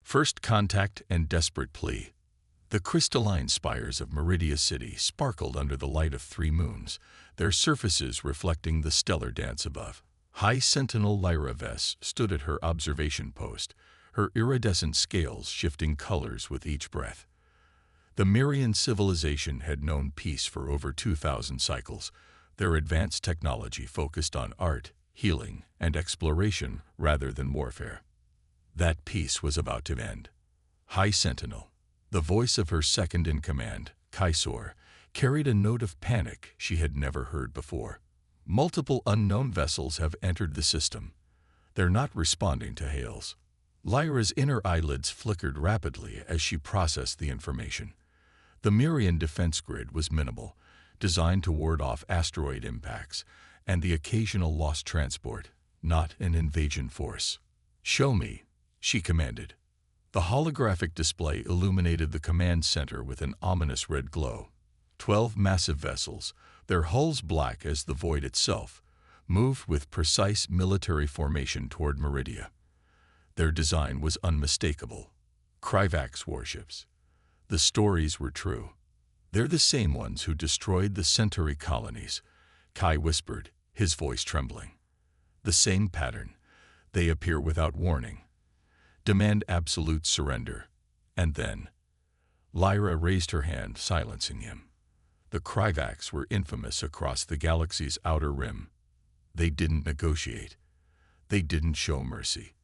First contact and desperate plea. The crystalline spires of Meridia City sparkled under the light of 3 moons, their surfaces reflecting the stellar dance above. High Sentinel Lyra Vess stood at her observation post, her iridescent scales shifting colors with each breath. The Merian civilization had known peace for over 2,000 cycles, their advanced technology focused on art, healing, and exploration rather than warfare. That peace was about to end. High Sentinel, the voice of her second-in-command, Kaisor, carried a note of panic she had never heard before. Multiple unknown vessels have entered the system. They're not responding to hails. Lyra's inner eyelids flickered rapidly as she processed the information. The Merian defense grid was minimal, designed to ward off asteroid impacts and the occasional lost transport, not an invasion force. "Show me," she commanded. The holographic display illuminated the command center with an ominous red glow. 12 massive vessels, their hulls black as the void itself, moved with precise military formation toward Meridia. Their design was unmistakable. Kryvax warships. The stories were true. "They're the same ones who destroyed the Centauri colonies," Kai whispered, his voice trembling. "The same pattern. They appear without warning. Demand absolute surrender." And then Lyra raised her hand, silencing him. The Kryvax were infamous across the galaxy's outer rim. They didn't negotiate. They didn't show mercy.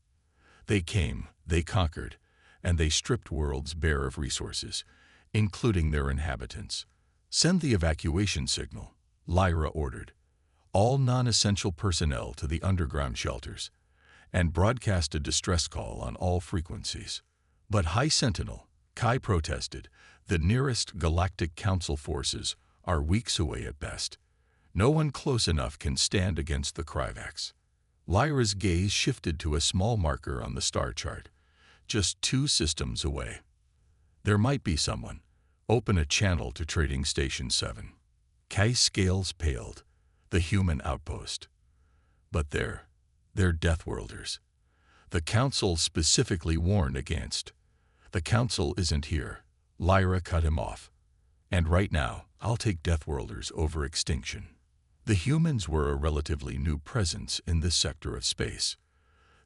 They came, they conquered, and they stripped worlds bare of resources, including their inhabitants. "Send the evacuation signal," Lyra ordered. "All non-essential personnel to the underground shelters, and broadcast a distress call on all frequencies." "But High Sentinel," Kai protested, "the nearest Galactic Council forces are weeks away at best. No one close enough can stand against the Kryvax." Lyra's gaze shifted to a small marker on the star chart, just 2 systems away. "There might be someone. Open a channel to Trading Station 7. Kai's scales paled. The human outpost. "But they're Deathworlders. The Council specifically warned against." "The Council isn't here," Lyra cut him off. "And right now, I'll take Deathworlders over extinction." The humans were a relatively new presence in this sector of space.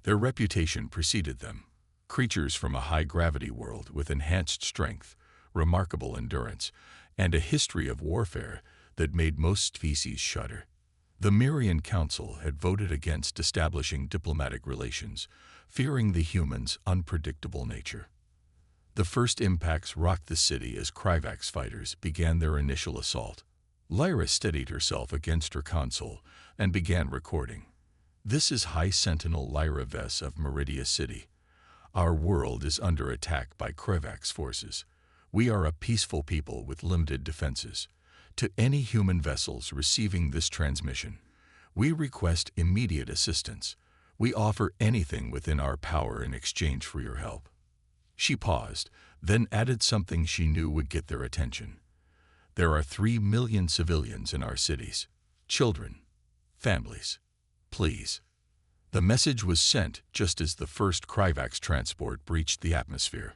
Their reputation preceded them. Creatures from a high-gravity world with enhanced strength, remarkable endurance, and a history of warfare that made most species shudder. The Merian Council had voted against establishing diplomatic relations, fearing the humans' unpredictable nature. The first impacts rocked the city as Kryvax fighters began their initial assault. Lyra steadied herself against her console and began recording. "This is High Sentinel Lyra Vess of Meridia City. Our world is under attack by Kryvax forces. We are a peaceful people with limited defenses. To any human vessels receiving this transmission, we request immediate assistance. We offer anything within our power in exchange for your help." She paused, then added something she knew would get their attention. "There are 3 million civilians in our cities. Children, families. Please." The message was sent just as the first Kryvax transport breached the atmosphere.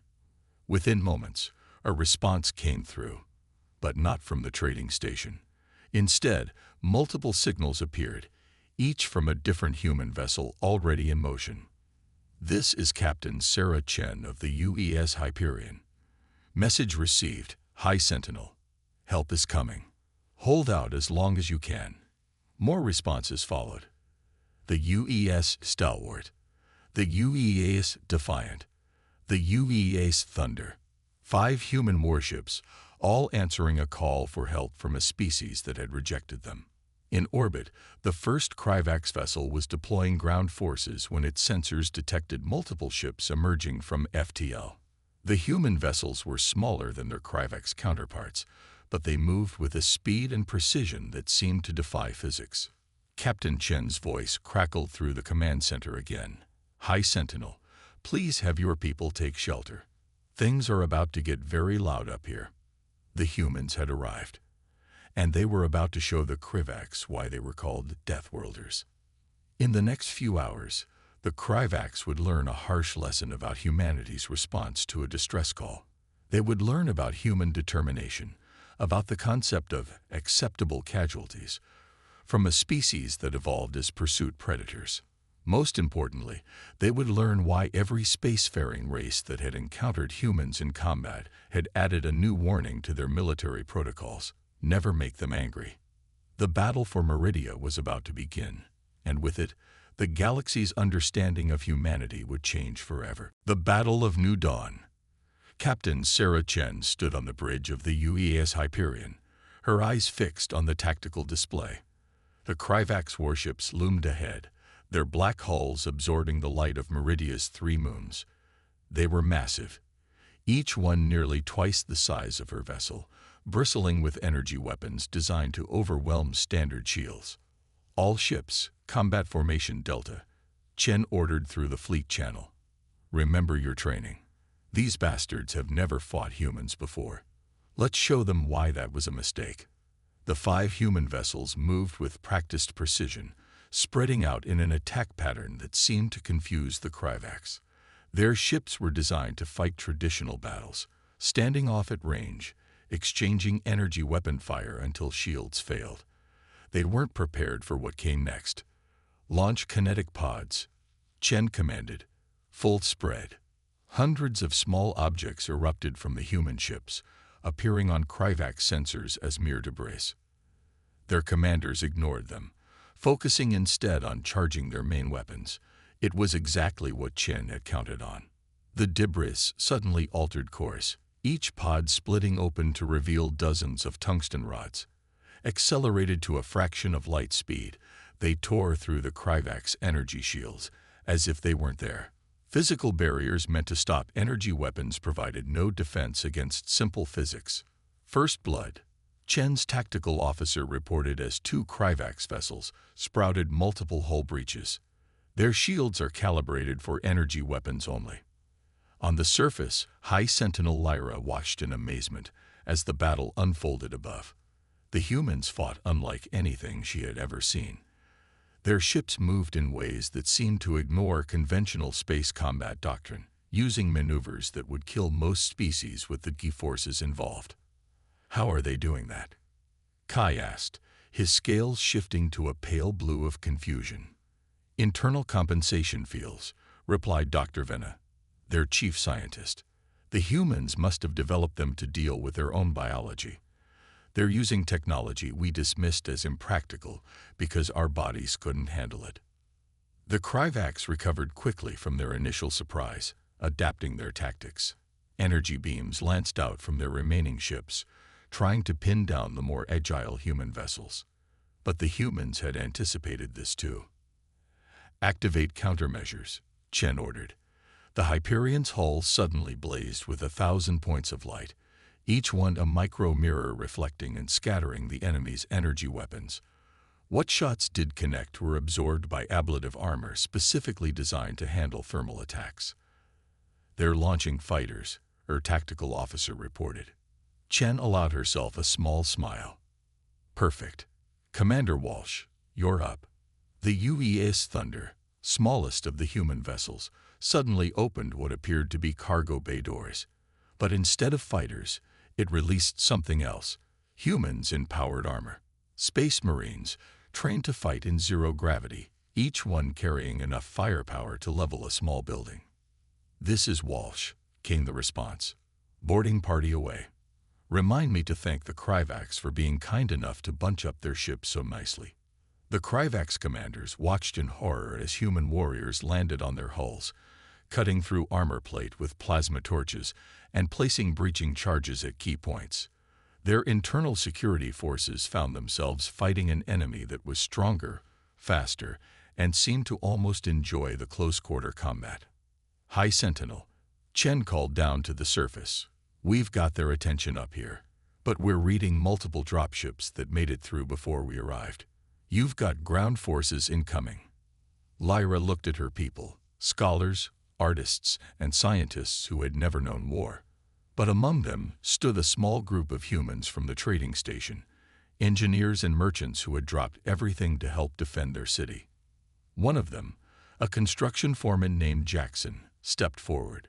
Within moments, a response came through, but not from the trading station. Instead, multiple signals appeared, each from a different human vessel already in motion. "This is Captain Sarah Chen of the UES Hyperion. Message received, High Sentinel. Help is coming. Hold out as long as you can." More responses followed. The UES Stalwart. The UES Defiant. The UES Thunder. 5 human warships, all answering a call for help from a species that had rejected them. In orbit, the first Kryvax vessel was deploying ground forces when its sensors detected multiple ships emerging from FTL. The human vessels were smaller than their Kryvax counterparts, but they moved with a speed and precision that seemed to defy physics. Captain Chen's voice crackled through the command center again. "High Sentinel, please have your people take shelter. Things are about to get very loud up here." The humans had arrived, and they were about to show the Kryvax why they were called Deathworlders. In the next few hours, The Kryvax would learn a harsh lesson about humanity's response to a distress call. They would learn about human determination, about the concept of acceptable casualties, from a species that evolved as pursuit predators. Most importantly, they would learn why every spacefaring race that had encountered humans in combat had added a new warning to their military protocols: never make them angry. The battle for Meridia was about to begin, and with it, the galaxy's understanding of humanity would change forever. The Battle of New Dawn. Captain Sarah Chen stood on the bridge of the UES Hyperion, her eyes fixed on the tactical display. The Kryvax warships loomed ahead, their black hulls absorbing the light of Meridia's 3 moons. They were massive, each one nearly twice the size of her vessel, bristling with energy weapons designed to overwhelm standard shields. All ships, combat formation Delta, Chen ordered through the fleet channel. Remember your training. These bastards have never fought humans before. Let's show them why that was a mistake. The 5 human vessels moved with practiced precision, spreading out in an attack pattern that seemed to confuse the Kryvax. Their ships were designed to fight traditional battles, standing off at range, exchanging energy weapon fire until shields failed. They weren't prepared for what came next. Launch kinetic pods, Chen commanded. Full spread. Hundreds of small objects erupted from the human ships, appearing on Kryvax sensors as mere debris. Their commanders ignored them, focusing instead on charging their main weapons. It was exactly what Chen had counted on. The debris suddenly altered course, each pod splitting open to reveal dozens of tungsten rods. Accelerated to a fraction of light speed, they tore through the Kryvax energy shields, as if they weren't there. Physical barriers meant to stop energy weapons provided no defense against simple physics. First blood. Chen's tactical officer reported as 2 Kryvax vessels sprouted multiple hull breaches. Their shields are calibrated for energy weapons only. On the surface, High Sentinel Lyra watched in amazement as the battle unfolded above. The humans fought unlike anything she had ever seen. Their ships moved in ways that seemed to ignore conventional space combat doctrine, using maneuvers that would kill most species with the G-forces involved. How are they doing that? Kai asked, his scales shifting to a pale blue of confusion. Internal compensation fields, replied Dr. Venna, their chief scientist. The humans must have developed them to deal with their own biology. They're using technology we dismissed as impractical because our bodies couldn't handle it. The Kryvax recovered quickly from their initial surprise, adapting their tactics. Energy beams lanced out from their remaining ships, trying to pin down the more agile human vessels. But the humans had anticipated this too. Activate countermeasures, Chen ordered. The Hyperion's hull suddenly blazed with 1,000 points of light, each one a micro-mirror reflecting and scattering the enemy's energy weapons. What shots did connect were absorbed by ablative armor specifically designed to handle thermal attacks. They're launching fighters, her tactical officer reported. Chen allowed herself a small smile. Perfect. Commander Walsh, you're up. The UES Thunder, smallest of the human vessels, suddenly opened what appeared to be cargo bay doors. But instead of fighters, it released something else: humans in powered armor. Space Marines, trained to fight in zero gravity, each one carrying enough firepower to level a small building. This is Walsh, came the response. Boarding party away. Remind me to thank the Kryvax for being kind enough to bunch up their ships so nicely. The Kryvax commanders watched in horror as human warriors landed on their hulls, cutting through armor plate with plasma torches and placing breaching charges at key points. Their internal security forces found themselves fighting an enemy that was stronger, faster, and seemed to almost enjoy the close-quarter combat. High Sentinel, Chen called down to the surface. We've got their attention up here, but we're reading multiple dropships that made it through before we arrived. You've got ground forces incoming. Lyra looked at her people, scholars, artists, and scientists who had never known war. But among them stood a small group of humans from the trading station, engineers and merchants who had dropped everything to help defend their city. One of them, A construction foreman named Jackson stepped forward.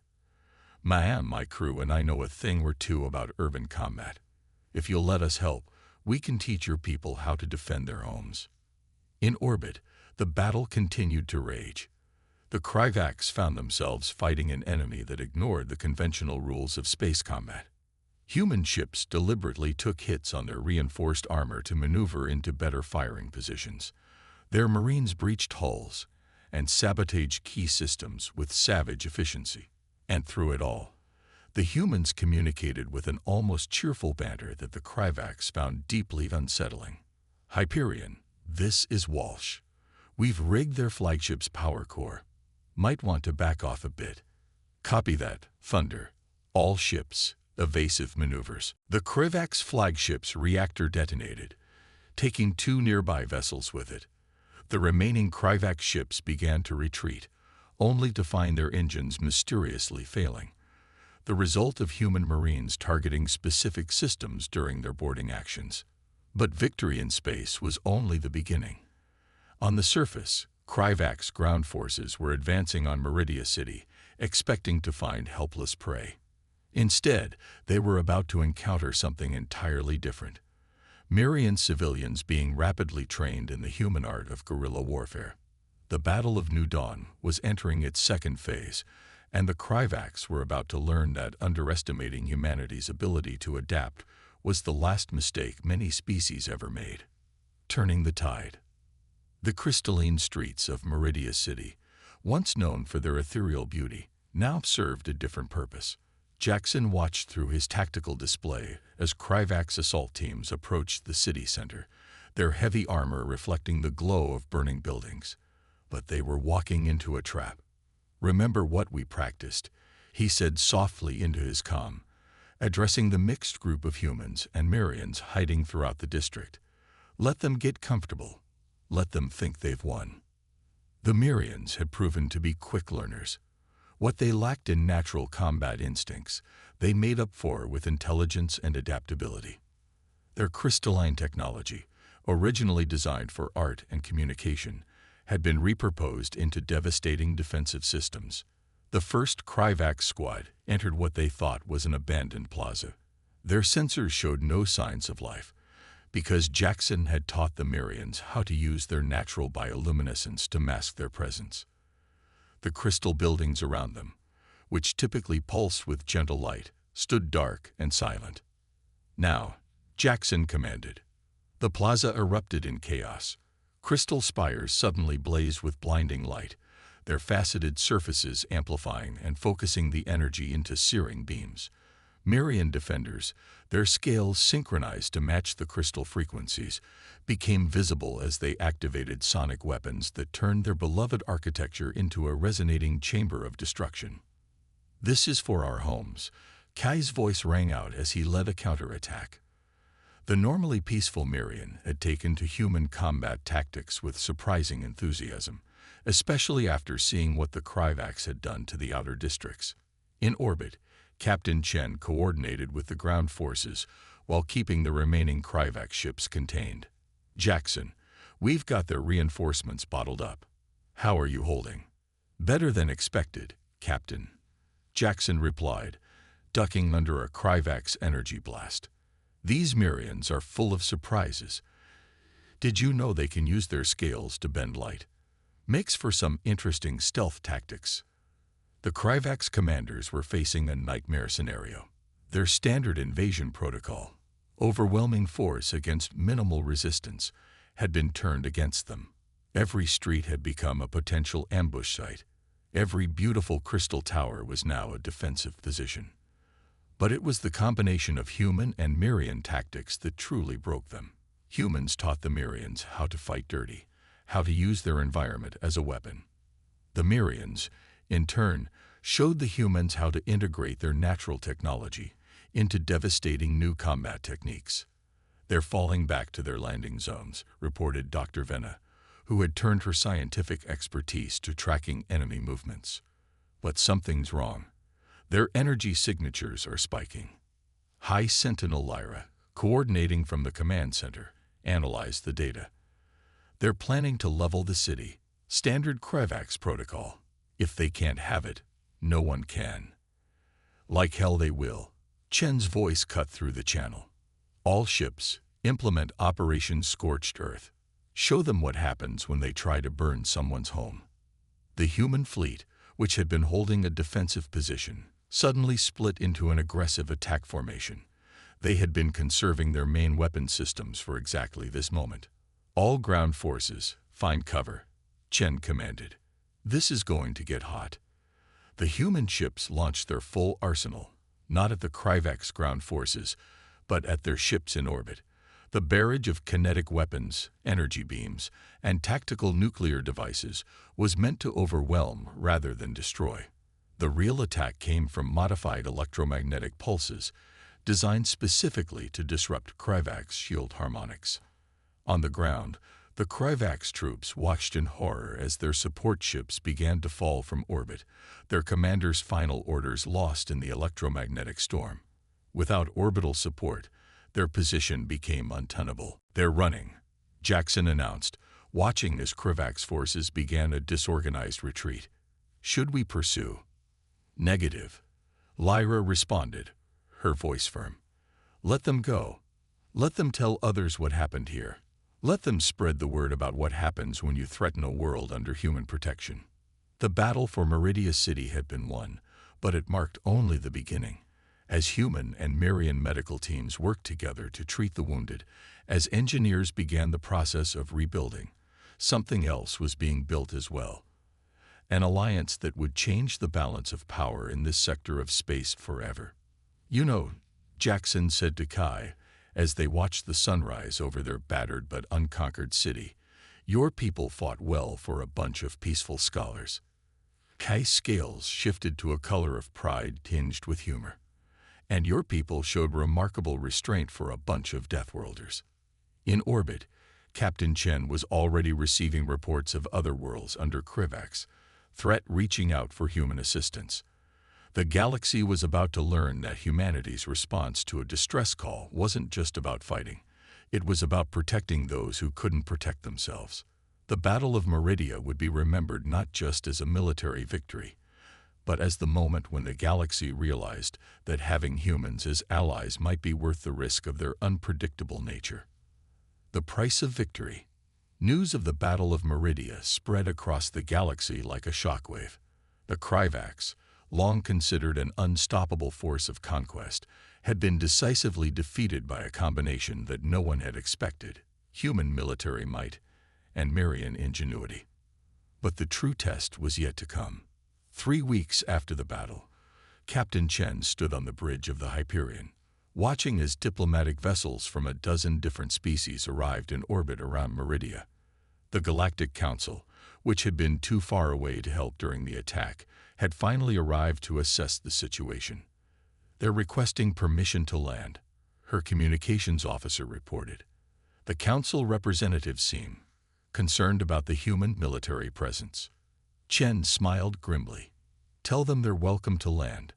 "Ma'am, my crew and I know a thing or two about urban combat. If you'll let us help, we can teach your people how to defend their homes." In orbit, the battle continued to rage. The Kryvacs found themselves fighting an enemy that ignored the conventional rules of space combat. Human ships deliberately took hits on their reinforced armor to maneuver into better firing positions. Their Marines breached hulls and sabotaged key systems with savage efficiency. And through it all, the humans communicated with an almost cheerful banter that the Kryvacs found deeply unsettling. "Hyperion, this is Walsh. We've rigged their flagship's power core. Might want to back off a bit." "Copy that, Thunder. All ships, evasive maneuvers." The Kryvacs' flagship's reactor detonated, taking 2 nearby vessels with it. The remaining Kryvac ships began to retreat, only to find their engines mysteriously failing, the result of human Marines targeting specific systems during their boarding actions. But victory in space was only the beginning. On the surface, Kryvac's ground forces were advancing on Meridia City, expecting to find helpless prey. Instead, they were about to encounter something entirely different. Meridian civilians being rapidly trained in the human art of guerrilla warfare. The Battle of New Dawn was entering its second phase, and the Kryvacs were about to learn that underestimating humanity's ability to adapt was the last mistake many species ever made. Turning the tide. The crystalline streets of Meridia City, once known for their ethereal beauty, now served a different purpose. Jackson watched through his tactical display as Kryvac's assault teams approached the city center, their heavy armor reflecting the glow of burning buildings. But they were walking into a trap. "Remember what we practiced," he said softly into his comm, addressing the mixed group of humans and Marians hiding throughout the district. "Let them get comfortable. Let them think they've won." The Marians had proven to be quick learners. What they lacked in natural combat instincts, they made up for with intelligence and adaptability. Their crystalline technology, originally designed for art and communication, had been repurposed into devastating defensive systems. The first Kryvac squad entered what they thought was an abandoned plaza. Their sensors showed no signs of life, because Jackson had taught the Marians how to use their natural bioluminescence to mask their presence. The crystal buildings around them, which typically pulsed with gentle light, stood dark and silent. "Now," Jackson commanded. The plaza erupted in chaos. Crystal spires suddenly blazed with blinding light, their faceted surfaces amplifying and focusing the energy into searing beams. Marian defenders, their scales synchronized to match the crystal frequencies, became visible as they activated sonic weapons that turned their beloved architecture into a resonating chamber of destruction. "This is for our homes," Kai's voice rang out as he led a counterattack. The normally peaceful Marian had taken to human combat tactics with surprising enthusiasm, especially after seeing what the Kryvacs had done to the outer districts. In orbit, Captain Chen coordinated with the ground forces while keeping the remaining Kryvac ships contained. "Jackson, we've got their reinforcements bottled up. How are you holding?" "Better than expected, Captain," Jackson replied, ducking under a Kryvac's energy blast. "These Marians are full of surprises. Did you know they can use their scales to bend light? Makes for some interesting stealth tactics." The Kryvac's commanders were facing a nightmare scenario. Their standard invasion protocol, overwhelming force against minimal resistance, had been turned against them. Every street had become a potential ambush site. Every beautiful crystal tower was now a defensive position. But it was the combination of human and Marian tactics that truly broke them. Humans taught the Marians how to fight dirty, how to use their environment as a weapon. The Marians, in turn, showed the humans how to integrate their natural technology into devastating new combat techniques. "They're falling back to their landing zones," reported Dr. Venna, who had turned her scientific expertise to tracking enemy movements. "But something's wrong. Their energy signatures are spiking." High Sentinel Lyra, coordinating from the command center, analyzed the data. "They're planning to level the city, Standard Kravax protocol. If they can't have it, no one can. Like hell they will. Chen's voice cut through the channel. All ships, implement Operation Scorched Earth. Show them what happens when they try to burn someone's home. The human fleet, which had been holding a defensive position, suddenly split into an aggressive attack formation. They had been conserving their main weapon systems for exactly this moment. All ground forces, find cover, Chen commanded. This is going to get hot. The human ships launched their full arsenal, not at the Kravax ground forces, but at their ships in orbit. The barrage of kinetic weapons, energy beams, and tactical nuclear devices was meant to overwhelm rather than destroy. The real attack came from modified electromagnetic pulses, designed specifically to disrupt Kravax shield harmonics. On the ground, the Kravax troops watched in horror as their support ships began to fall from orbit, their commander's final orders lost in the electromagnetic storm. Without orbital support, their position became untenable. "They're running," Jackson announced, watching as Kravax forces began a disorganized retreat. "Should we pursue?" "Negative," Lyra responded, her voice firm. "Let them go. Let them tell others what happened here. Let them spread the word about what happens when you threaten a world under human protection." The battle for Meridia City had been won, but it marked only the beginning. As human and Marian medical teams worked together to treat the wounded, as engineers began the process of rebuilding, something else was being built as well. An alliance that would change the balance of power in this sector of space forever. "You know," Jackson said to Kai, as they watched the sunrise over their battered but unconquered city, "your people fought well for a bunch of peaceful scholars." Kai's scales shifted to a color of pride tinged with humor. "And your people showed remarkable restraint for a bunch of Deathworlders." In orbit, Captain Chen was already receiving reports of other worlds under Kravax, threat reaching out for human assistance. The galaxy was about to learn that humanity's response to a distress call wasn't just about fighting. It was about protecting those who couldn't protect themselves. The Battle of Meridia would be remembered not just as a military victory, but as the moment when the galaxy realized that having humans as allies might be worth the risk of their unpredictable nature. The price of victory. News of the Battle of Meridia spread across the galaxy like a shockwave. The Kravax, long considered an unstoppable force of conquest, had been decisively defeated by a combination that no one had expected: human military might and Marian ingenuity. But the true test was yet to come. 3 weeks after the battle, Captain Chen stood on the bridge of the Hyperion, watching as diplomatic vessels from a dozen different species arrived in orbit around Meridia. The Galactic Council, which had been too far away to help during the attack, had finally arrived to assess the situation. "They're requesting permission to land," her communications officer reported. The council representatives seemed concerned about the human military presence. Chen smiled grimly. "Tell them they're welcome to land.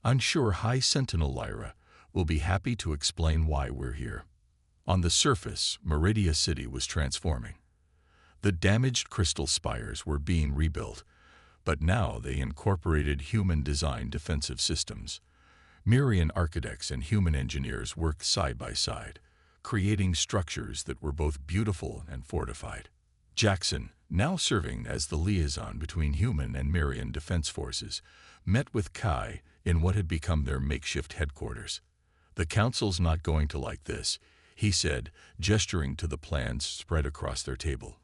I'm sure High Sentinel Lyra will be happy to explain why we're here." On the surface, Meridia City was transforming. The damaged crystal spires were being rebuilt, but now they incorporated human-designed defensive systems. Marian architects and human engineers worked side by side, creating structures that were both beautiful and fortified. Jackson, now serving as the liaison between human and Marian defense forces, met with Kai in what had become their makeshift headquarters. "The council's not going to like this," he said, gesturing to the plans spread across their table.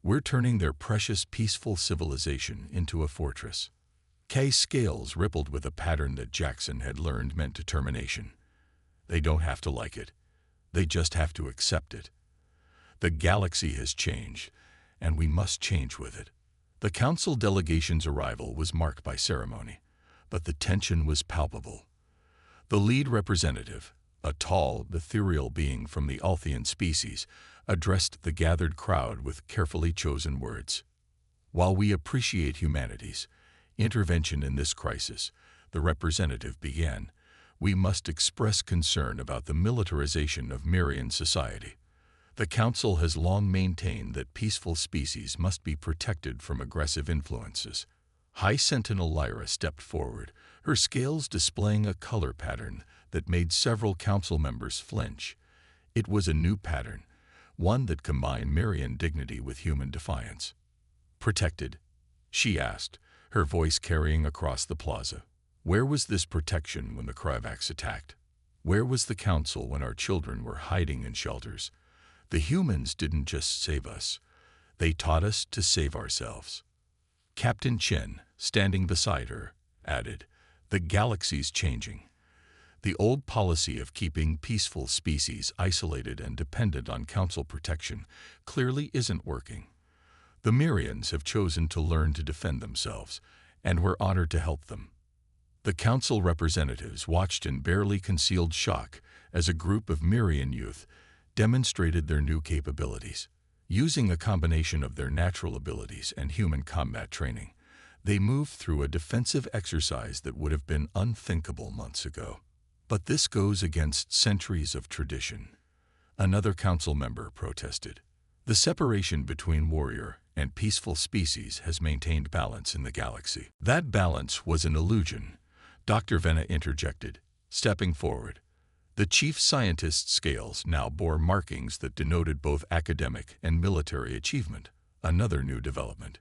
"We're turning their precious peaceful civilization into a fortress." Kai's scales rippled with a pattern that Jackson had learned meant determination. "They don't have to like it. They just have to accept it. The galaxy has changed, and we must change with it." The council delegation's arrival was marked by ceremony, but the tension was palpable. The lead representative, a tall, ethereal being from the Althian species, addressed the gathered crowd with carefully chosen words. "While we appreciate humanity's intervention in this crisis," the representative began, "we must express concern about the militarization of Marian society. The Council has long maintained that peaceful species must be protected from aggressive influences. High Sentinel Lyra stepped forward, her scales displaying a color pattern that made several Council members flinch. It was a new pattern, one that combined Mirian dignity with human defiance. "Protected?" she asked, her voice carrying across the plaza. "Where was this protection when the Kryvax attacked? Where was the Council when our children were hiding in shelters? The humans didn't just save us. They taught us to save ourselves." Captain Chen, standing beside her, added, "The galaxy's changing. The old policy of keeping peaceful species isolated and dependent on Council protection clearly isn't working. The Mirians have chosen to learn to defend themselves, and we're honored to help them." The Council representatives watched in barely concealed shock as a group of Mirian youth demonstrated their new capabilities. Using a combination of their natural abilities and human combat training, they moved through a defensive exercise that would have been unthinkable months ago. "But this goes against centuries of tradition," another Council member protested. "The separation between warrior and peaceful species has maintained balance in the galaxy." "That balance was an illusion," Dr. Venna interjected, stepping forward. The chief scientist's scales now bore markings that denoted both academic and military achievement, another new development.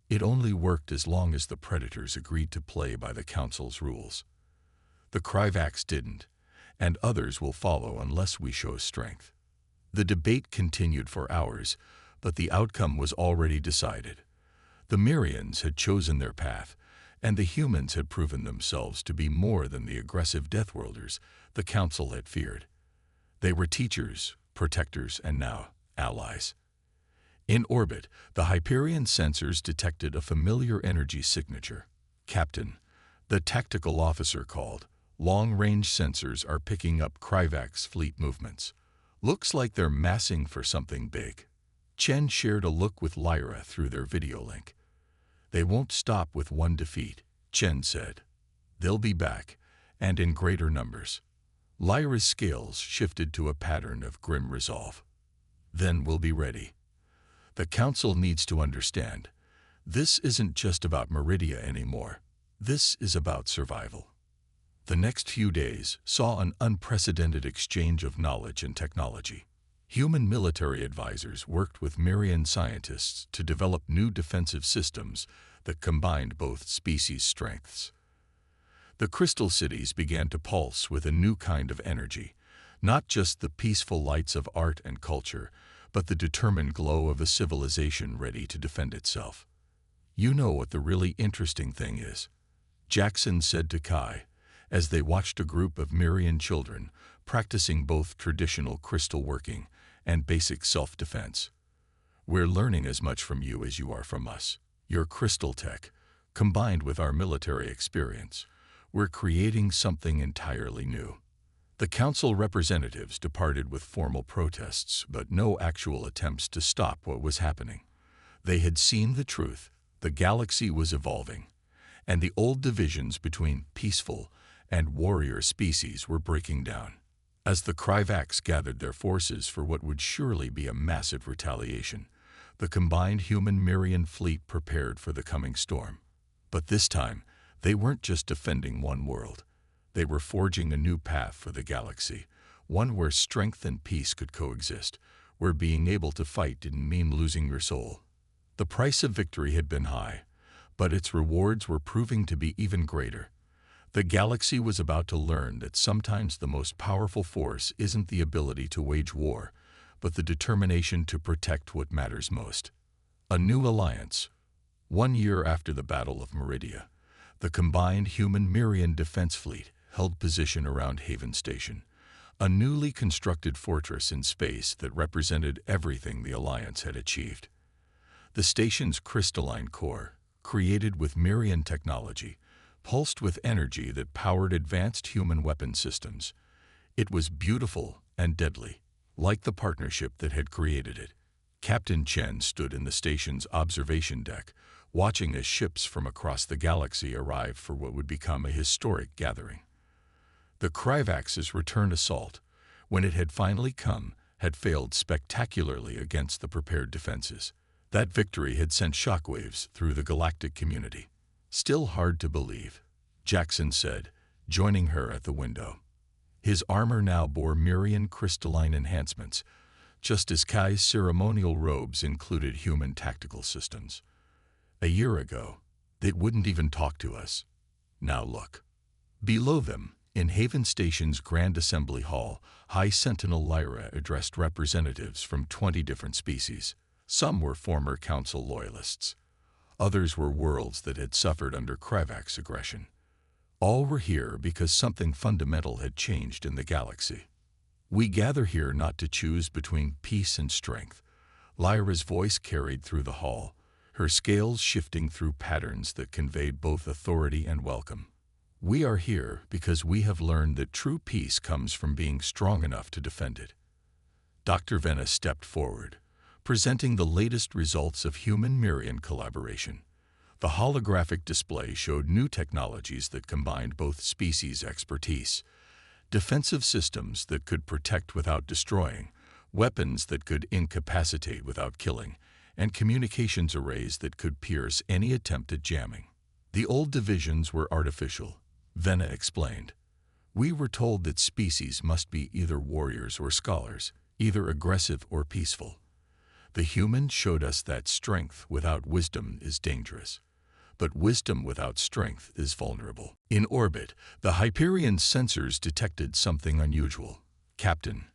It only worked as long as the Predators agreed to play by the Council's rules. The Kryvax didn't, and others will follow unless we show strength. The debate continued for hours, but the outcome was already decided. The Mirians had chosen their path, and the humans had proven themselves to be more than the aggressive Deathworlders the Council had feared. They were teachers, protectors, and now allies. In orbit, the Hyperion sensors detected a familiar energy signature. "Captain," the tactical officer called, "long-range sensors are picking up Kryvax fleet movements. Looks like they're massing for something big." Chen shared a look with Lyra through their video link. "They won't stop with one defeat," Chen said. "They'll be back, and in greater numbers." Lyra's scales shifted to a pattern of grim resolve. "Then we'll be ready. The Council needs to understand. This isn't just about Meridia anymore. This is about survival." The next few days saw an unprecedented exchange of knowledge and technology. Human military advisors worked with Mirian scientists to develop new defensive systems that combined both species' strengths. The crystal cities began to pulse with a new kind of energy, not just the peaceful lights of art and culture, but the determined glow of a civilization ready to defend itself. "You know what the really interesting thing is," Jackson said to Kai, as they watched a group of Mirian children practicing both traditional crystal working and basic self-defense. "We're learning as much from you as you are from us. Your crystal tech, combined with our military experience, we're creating something entirely new." The Council representatives departed with formal protests, but no actual attempts to stop what was happening. They had seen the truth. The galaxy was evolving, and the old divisions between peaceful and warrior species were breaking down. As the Kryvax gathered their forces for what would surely be a massive retaliation, the combined human-Mirian fleet prepared for the coming storm. But this time, they weren't just defending one world. They were forging a new path for the galaxy, one where strength and peace could coexist, where being able to fight didn't mean losing your soul. The price of victory had been high, but its rewards were proving to be even greater. The galaxy was about to learn that sometimes the most powerful force isn't the ability to wage war, but the determination to protect what matters most. A new alliance. 1 year after the Battle of Meridia, the combined human-Mirian defense fleet held position around Haven Station, a newly constructed fortress in space that represented everything the Alliance had achieved. The station's crystalline core, created with Mirian technology, pulsed with energy that powered advanced human weapon systems. It was beautiful and deadly, like the partnership that had created it. Captain Chen stood in the station's observation deck, watching as ships from across the galaxy arrived for what would become a historic gathering. The Kryvax's return assault, when it had finally come, had failed spectacularly against the prepared defenses. That victory had sent shockwaves through the galactic community. "Still hard to believe," Jackson said, joining her at the window. His armor now bore myriad crystalline enhancements, just as Kai's ceremonial robes included human tactical systems. "A year ago, they wouldn't even talk to us. Now look." Below them, in Haven Station's Grand Assembly Hall, High Sentinel Lyra addressed representatives from 20 different species. Some were former Council loyalists. Others were worlds that had suffered under Krivak's aggression. All were here because something fundamental had changed in the galaxy. "We gather here not to choose between peace and strength." Lyra's voice carried through the hall, her scales shifting through patterns that conveyed both authority and welcome. "We are here because we have learned that true peace comes from being strong enough to defend it." Dr. Venna stepped forward, presenting the latest results of human-Mirian collaboration. The holographic display showed new technologies that combined both species' expertise: defensive systems that could protect without destroying, weapons that could incapacitate without killing, and communications arrays that could pierce any attempt at jamming. "The old divisions were artificial," Venna explained. "We were told that species must be either warriors or scholars, either aggressive or peaceful. The humans showed us that strength without wisdom is dangerous, but wisdom without strength is vulnerable." In orbit, the Hyperion sensors detected something unusual. "Captain,"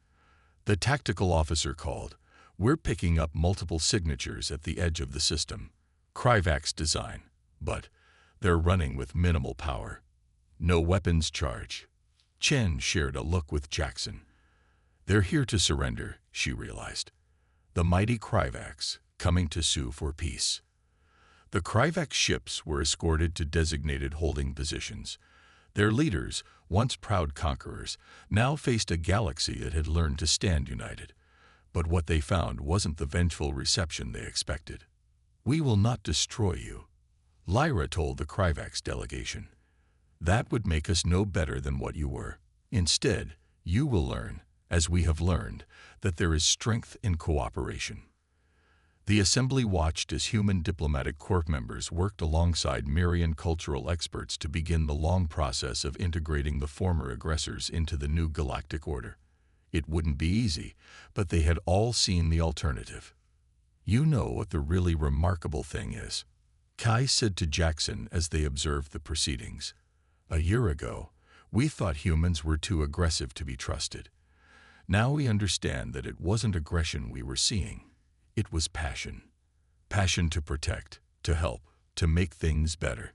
the tactical officer called, "we're picking up multiple signatures at the edge of the system. Krivak's design, but they're running with minimal power. No weapons charge." Chen shared a look with Jackson. "They're here to surrender," she realized. "The mighty Krivaks, coming to sue for peace." The Krivak ships were escorted to designated holding positions. Their leaders, once proud conquerors, now faced a galaxy that had learned to stand united. But what they found wasn't the vengeful reception they expected. "We will not destroy you," Lyra told the Krivak's delegation. "That would make us no better than what you were. Instead, you will learn, as we have learned, that there is strength in cooperation." The assembly watched as human diplomatic corps members worked alongside Mirian cultural experts to begin the long process of integrating the former aggressors into the new galactic order. It wouldn't be easy, but they had all seen the alternative. "You know what the really remarkable thing is," Kai said to Jackson as they observed the proceedings. "A year ago, we thought humans were too aggressive to be trusted. Now we understand that it wasn't aggression we were seeing. It was passion. Passion to protect, to help, to make things better."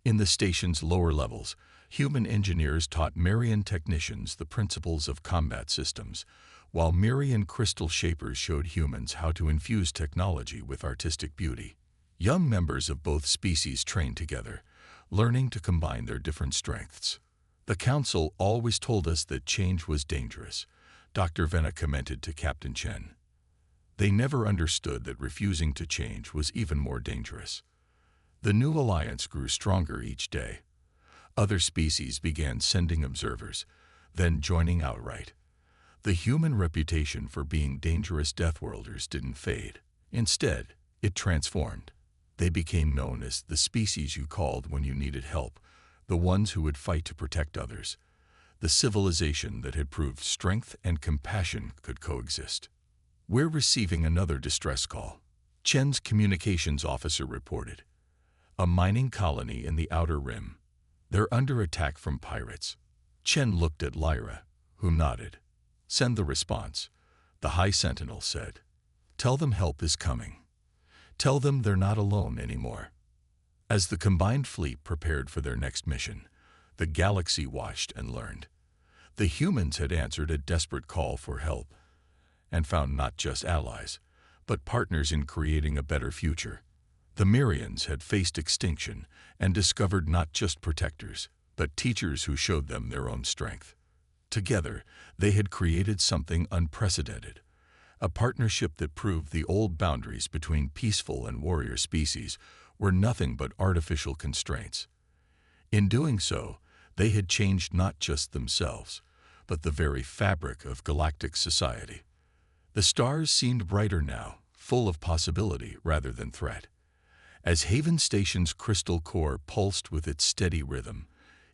In the station's lower levels, human engineers taught Mirian technicians the principles of combat systems, while Mirian crystal shapers showed humans how to infuse technology with artistic beauty. Young members of both species trained together, learning to combine their different strengths. "The Council always told us that change was dangerous," Dr. Venna commented to Captain Chen. "They never understood that refusing to change was even more dangerous." The new alliance grew stronger each day. Other species began sending observers, then joining outright. The human reputation for being dangerous Deathworlders didn't fade. Instead, it transformed. They became known as the species you called when you needed help, the ones who would fight to protect others, the civilization that had proved strength and compassion could coexist. "We're receiving another distress call," Chen's communications officer reported. "A mining colony in the Outer Rim. They're under attack from pirates." Chen looked at Lyra, who nodded. "Send the response," the High Sentinel said. "Tell them help is coming. Tell them they're not alone anymore." As the combined fleet prepared for their next mission, the galaxy watched and learned. The humans had answered a desperate call for help, and found not just allies, but partners in creating a better future. The Mirians had faced extinction and discovered not just protectors, but teachers who showed them their own strength. Together, they had created something unprecedented, a partnership that proved the old boundaries between peaceful and warrior species were nothing but artificial constraints. In doing so, they had changed not just themselves, but the very fabric of galactic society. The stars seemed brighter now, full of possibility rather than threat. As Haven Station's crystal core pulsed with its steady rhythm,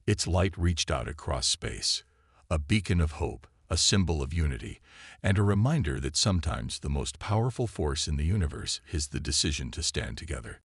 its light reached out across space, a beacon of hope, a symbol of unity, and a reminder that sometimes the most powerful force in the universe is the decision to stand together.